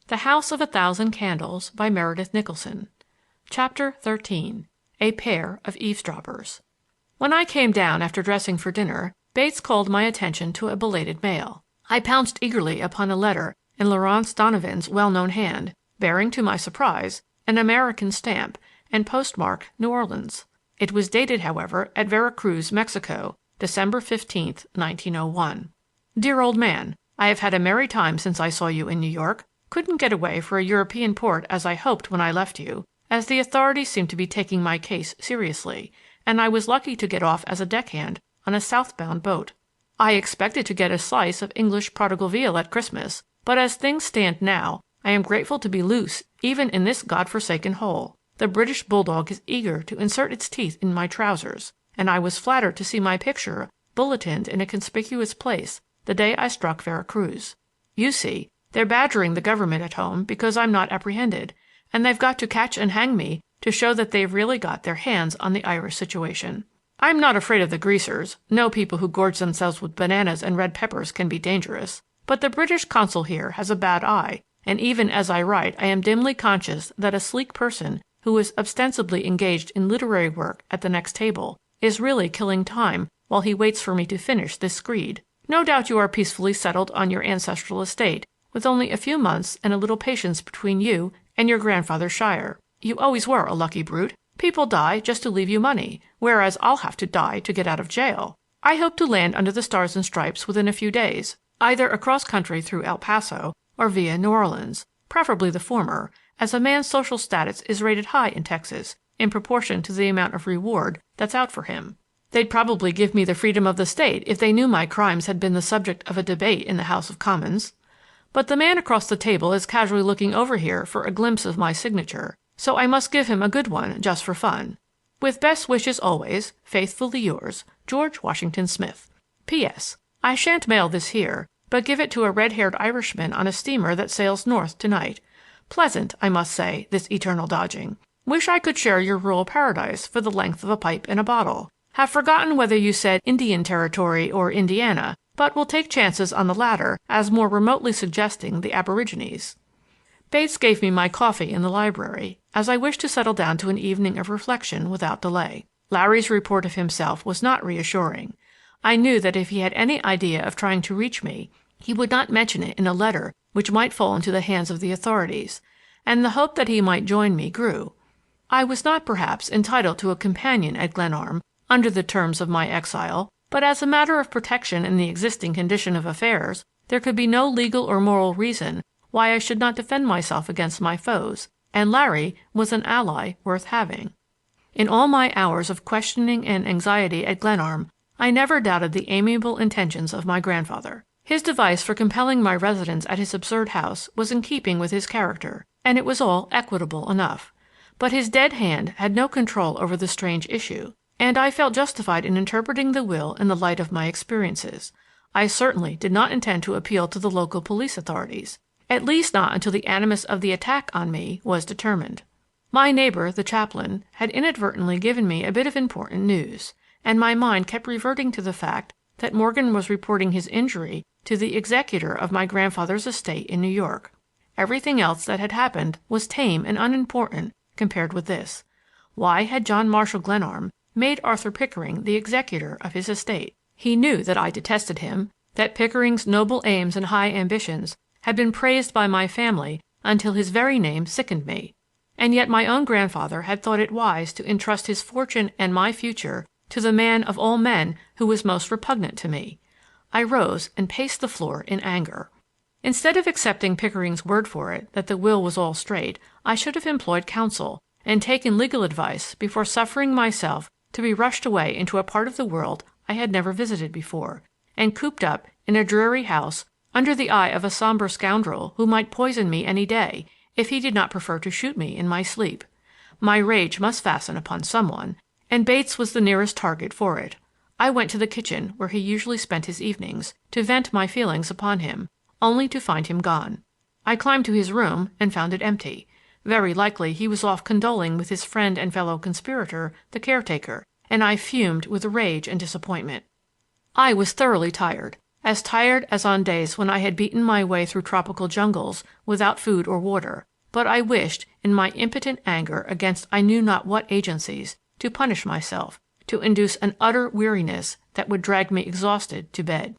The House of 1,000 Candles by Meredith Nicholson. Chapter 13. A Pair of Eavesdroppers. When I came down after dressing for dinner, Bates called my attention to a belated mail. I pounced eagerly upon a letter in Laurence Donovan's well-known hand, bearing, to my surprise, an American stamp and postmarked New Orleans. It was dated, however, at Vera Cruz, Mexico, December 15th, 1901. Dear old man, I have had a merry time since I saw you in New York. Couldn't get away for a European port as I hoped when I left you, as the authorities seemed to be taking my case seriously, and I was lucky to get off as a deckhand on a southbound boat. I expected to get a slice of English prodigal veal at Christmas, but as things stand now, I am grateful to be loose even in this God-forsaken hole. The British bulldog is eager to insert its teeth in my trousers, and I was flattered to see my picture bulletined in a conspicuous place the day I struck Vera Cruz. You see, they're badgering the government at home because I'm not apprehended, and they've got to catch and hang me to show that they've really got their hands on the Irish situation. I'm not afraid of the greasers. No people who gorge themselves with bananas and red peppers can be dangerous. But the British consul here has a bad eye, and even as I write I am dimly conscious that a sleek person who is ostensibly engaged in literary work at the next table is really killing time while he waits for me to finish this screed. No doubt you are peacefully settled on your ancestral estate, with only a few months and a little patience between you and your grandfather's shire. You always were a lucky brute. People die just to leave you money, whereas I'll have to die to get out of jail. I hope to land under the Stars and Stripes within a few days, either across country through El Paso or via New Orleans, preferably the former, as a man's social status is rated high in Texas in proportion to the amount of reward that's out for him. They'd probably give me the freedom of the state if they knew my crimes had been the subject of a debate in the House of Commons. But the man across the table is casually looking over here for a glimpse of my signature, so I must give him a good one just for fun. With best wishes always, faithfully yours, George Washington Smith. P.S. I shan't mail this here, but give it to a red-haired Irishman on a steamer that sails north tonight. Pleasant, I must say, this eternal dodging. Wish I could share your rural paradise for the length of a pipe and a bottle. Have forgotten whether you said Indian Territory or Indiana, but will take chances on the latter as more remotely suggesting the aborigines. Bates gave me my coffee in the library, as I wished to settle down to an evening of reflection without delay. Larry's report of himself was not reassuring. I knew that if he had any idea of trying to reach me, he would not mention it in a letter which might fall into the hands of the authorities, and the hope that he might join me grew. I was not, perhaps, entitled to a companion at Glenarm under the terms of my exile, but as a matter of protection in the existing condition of affairs, there could be no legal or moral reason why I should not defend myself against my foes, and Larry was an ally worth having. In all my hours of questioning and anxiety at Glenarm, I never doubted the amiable intentions of my grandfather. His device for compelling my residence at his absurd house was in keeping with his character, and it was all equitable enough. But his dead hand had no control over the strange issue, and I felt justified in interpreting the will in the light of my experiences. I certainly did not intend to appeal to the local police authorities, at least not until the animus of the attack on me was determined. My neighbor, the chaplain, had inadvertently given me a bit of important news, and my mind kept reverting to the fact that Morgan was reporting his injury to the executor of my grandfather's estate in New York. Everything else that had happened was tame and unimportant compared with this. Why had John Marshall Glenarm made Arthur Pickering the executor of his estate? He knew that I detested him, that Pickering's noble aims and high ambitions had been praised by my family until his very name sickened me. And yet my own grandfather had thought it wise to entrust his fortune and my future to the man of all men who was most repugnant to me. I rose and paced the floor in anger. Instead of accepting Pickering's word for it that the will was all straight, I should have employed counsel and taken legal advice before suffering myself to be rushed away into a part of the world I had never visited before, and cooped up in a dreary house under the eye of a somber scoundrel who might poison me any day if he did not prefer to shoot me in my sleep. My rage must fasten upon someone, and Bates was the nearest target for it. I went to the kitchen, where he usually spent his evenings, to vent my feelings upon him, only to find him gone. I climbed to his room and found it empty. Very likely he was off condoling with his friend and fellow conspirator, the caretaker, and I fumed with rage and disappointment. I was thoroughly tired, as tired as on days when I had beaten my way through tropical jungles without food or water, but I wished, in my impotent anger against I knew not what agencies, to punish myself, to induce an utter weariness that would drag me exhausted to bed.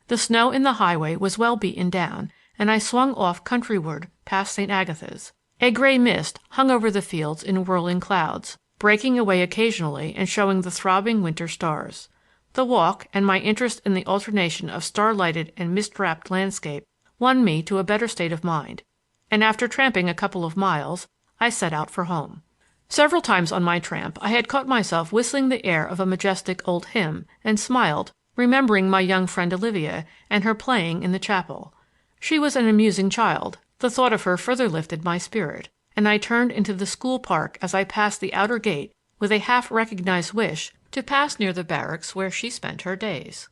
The snow in the highway was well beaten down, and I swung off countryward past St. Agatha's. A gray mist hung over the fields in whirling clouds, breaking away occasionally and showing the throbbing winter stars. The walk and my interest in the alternation of star-lighted and mist-wrapped landscape won me to a better state of mind, and after tramping a couple of miles, I set out for home. Several times on my tramp I had caught myself whistling the air of a majestic old hymn and smiled, remembering my young friend Olivia and her playing in the chapel. She was an amusing child. The thought of her further lifted my spirit, and I turned into the school park as I passed the outer gate with a half-recognized wish to pass near the barracks where she spent her days.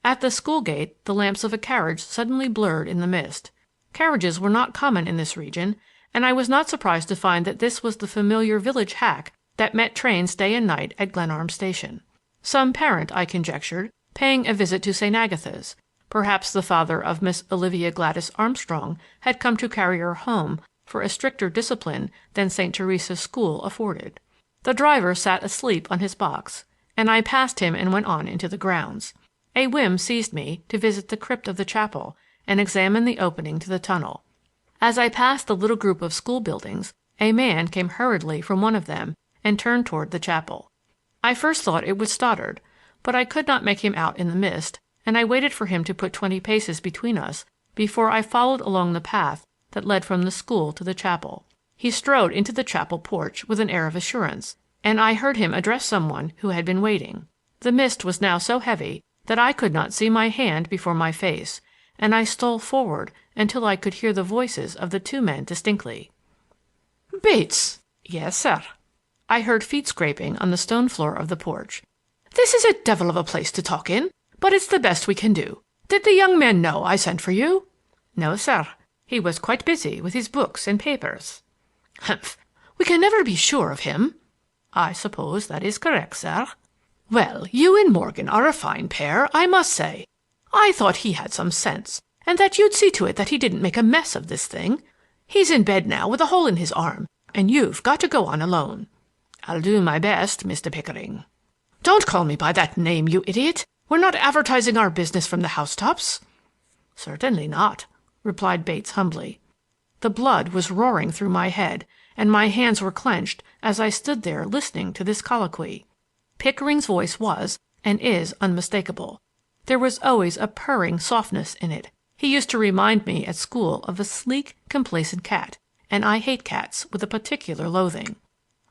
At the school gate the lamps of a carriage suddenly blurred in the mist. Carriages were not common in this region, and I was not surprised to find that this was the familiar village hack that met trains day and night at Glenarm station. Some parent, I conjectured, paying a visit to St. Agatha's. Perhaps the father of Miss Olivia Gladys Armstrong had come to carry her home for a stricter discipline than St. Teresa's school afforded. The driver sat asleep on his box, and I passed him and went on into the grounds. A whim seized me to visit the crypt of the chapel and examine the opening to the tunnel. As I passed the little group of school buildings, a man came hurriedly from one of them and turned toward the chapel. I first thought it was Stoddard, but I could not make him out in the mist, and I waited for him to put 20 paces between us before I followed along the path that led from the school to the chapel. He strode into the chapel porch with an air of assurance, and I heard him address someone who had been waiting. The mist was now so heavy that I could not see my hand before my face, and I stole forward until I could hear the voices of the two men distinctly. "Bates!" "Yes, sir." I heard feet scraping on the stone floor of the porch. "This is a devil of a place to talk in, but it's the best we can do. Did the young man know I sent for you?" "No, sir. He was quite busy with his books and papers." "Humph! We can never be sure of him." "I suppose that is correct, sir." "Well, you and Morgan are a fine pair, I must say. I thought he had some sense, and that you'd see to it that he didn't make a mess of this thing. He's in bed now with a hole in his arm, and you've got to go on alone." "I'll do my best, Mr. Pickering." "Don't call me by that name, you idiot. We're not advertising our business from the housetops." "Certainly not," replied Bates humbly. The blood was roaring through my head, and my hands were clenched as I stood there listening to this colloquy. Pickering's voice was, and is, unmistakable. There was always a purring softness in it. He used to remind me at school of a sleek, complacent cat, and I hate cats with a particular loathing.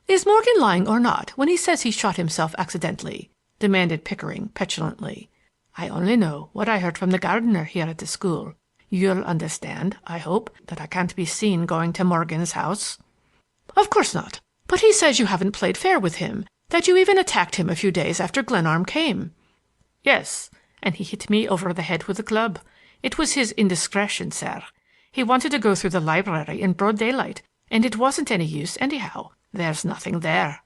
"Is Morgan lying or not when he says he shot himself accidentally?" demanded Pickering petulantly. "I only know what I heard from the gardener here at the school. You'll understand, I hope, that I can't be seen going to Morgan's house." "Of course not. But he says you haven't played fair with him, that you even attacked him a few days after Glenarm came." "Yes, and he hit me over the head with a club. It was his indiscretion, sir. He wanted to go through the library in broad daylight, and it wasn't any use anyhow. There's nothing there."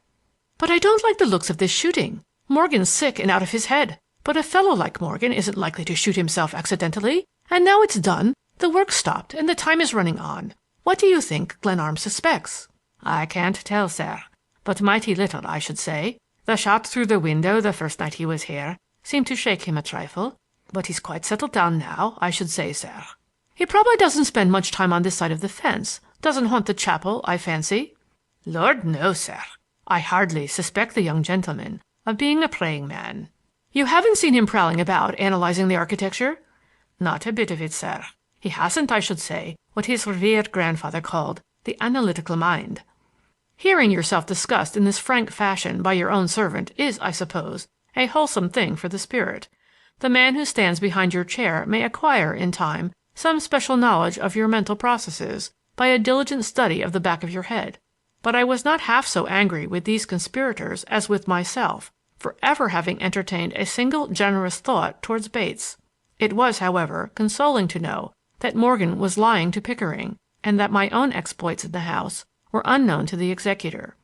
"But I don't like the looks of this shooting. Morgan's sick and out of his head, but a fellow like Morgan isn't likely to shoot himself accidentally. And now it's done, the work's stopped, and the time is running on. What do you think Glenarm suspects?" "I can't tell, sir, but mighty little, I should say. The shot through the window the first night he was here seemed to shake him a trifle, but he's quite settled down now, I should say, sir." "He probably doesn't spend much time on this side of the fence, doesn't haunt the chapel, I fancy." "Lord, no, sir. I hardly suspect the young gentleman of being a praying man." "You haven't seen him prowling about, analyzing the architecture?" "Not a bit of it, sir. He hasn't, I should say, what his revered grandfather called the analytical mind." "Hearing yourself discussed in this frank fashion by your own servant is, I suppose, a wholesome thing for the spirit. The man who stands behind your chair may acquire, in time, some special knowledge of your mental processes by a diligent study of the back of your head. But I was not half so angry with these conspirators as with myself for ever having entertained a single generous thought towards Bates. It was, however, consoling to know that Morgan was lying to Pickering, and that my own exploits in the house were unknown to the executor.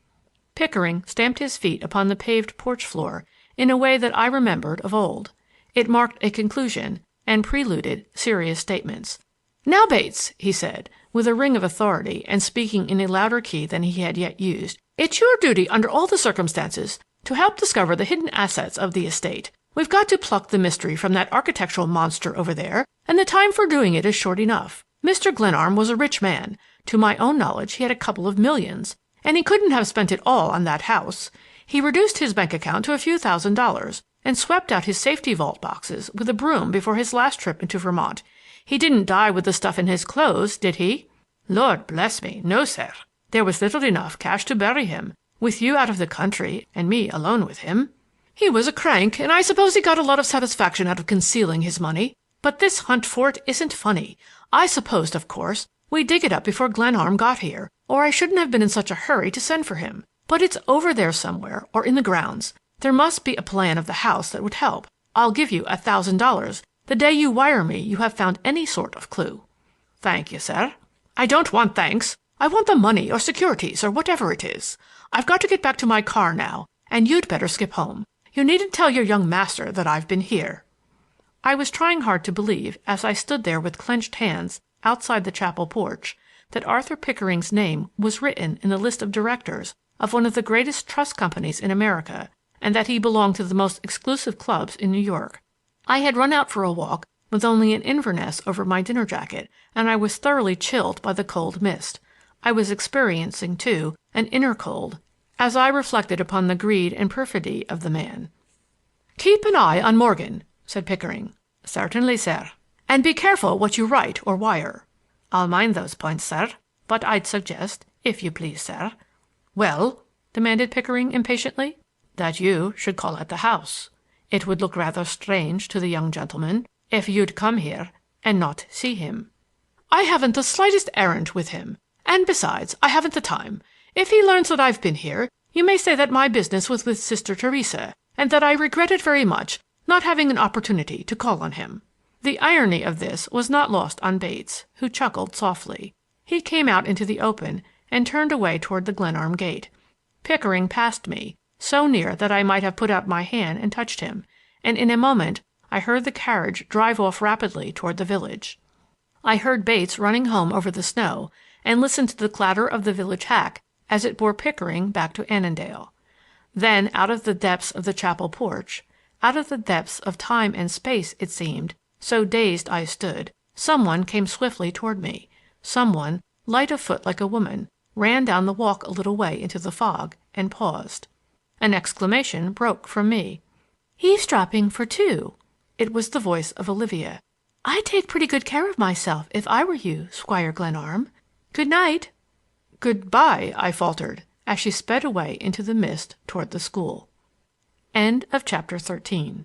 Pickering stamped his feet upon the paved porch floor in a way that I remembered of old. It marked a conclusion, and preluded serious statements. "Now, Bates," he said, with a ring of authority and speaking in a louder key than he had yet used, "it's your duty under all the circumstances to help discover the hidden assets of the estate. We've got to pluck the mystery from that architectural monster over there, and the time for doing it is short enough. Mr. Glenarm was a rich man. To my own knowledge he had a couple of millions, and he couldn't have spent it all on that house. He reduced his bank account to a few $1,000s and swept out his safety vault boxes with a broom before his last trip into Vermont. He didn't die with the stuff in his clothes, did he? Lord bless me, no, sir. There was little enough cash to bury him, with you out of the country and me alone with him. He was a crank, and I suppose he got a lot of satisfaction out of concealing his money. But this hunt for it isn't funny. I supposed, of course, we'd dig it up before Glenarm got here, or I shouldn't have been in such a hurry to send for him. But it's over there somewhere, or in the grounds. There must be a plan of the house that would help. I'll give you $1,000 the day you wire me you have found any sort of clue." "Thank you, sir." "I don't want thanks. I want the money or securities or whatever it is. I've got to get back to my car now, and you'd better skip home. You needn't tell your young master that I've been here." I was trying hard to believe, as I stood there with clenched hands outside the chapel porch, that Arthur Pickering's name was written in the list of directors of one of the greatest trust companies in America, and that he belonged to the most exclusive clubs in New York. I had run out for a walk with only an Inverness over my dinner jacket, and I was thoroughly chilled by the cold mist. I was experiencing, too, an inner cold, as I reflected upon the greed and perfidy of the man. "Keep an eye on Morgan," said Pickering. "Certainly, sir." "And be careful what you write or wire." "I'll mind those points, sir. But I'd suggest, if you please, sir—" "Well?" demanded Pickering impatiently. "That you should call at the house. It would look rather strange to the young gentleman if you'd come here and not see him." "I haven't the slightest errand with him. And besides, I haven't the time. If he learns that I've been here, you may say that my business was with Sister Theresa, and that I regretted very much not having an opportunity to call on him." The irony of this was not lost on Bates, who chuckled softly. He came out into the open and turned away toward the Glenarm gate. Pickering passed me, so near that I might have put out my hand and touched him, and in a moment I heard the carriage drive off rapidly toward the village. I heard Bates running home over the snow, and listened to the clatter of the village hack as it bore Pickering back to Annandale. Then, out of the depths of the chapel porch, out of the depths of time and space, it seemed, so dazed I stood, someone came swiftly toward me. Someone, light of foot like a woman, ran down the walk a little way into the fog and paused. An exclamation broke from me. "Eavesdropping for two!" It was the voice of Olivia. "I'd take pretty good care of myself if I were you, Squire Glenarm. Good night." "Good-bye," I faltered, as she sped away into the mist toward the school. End of chapter 13.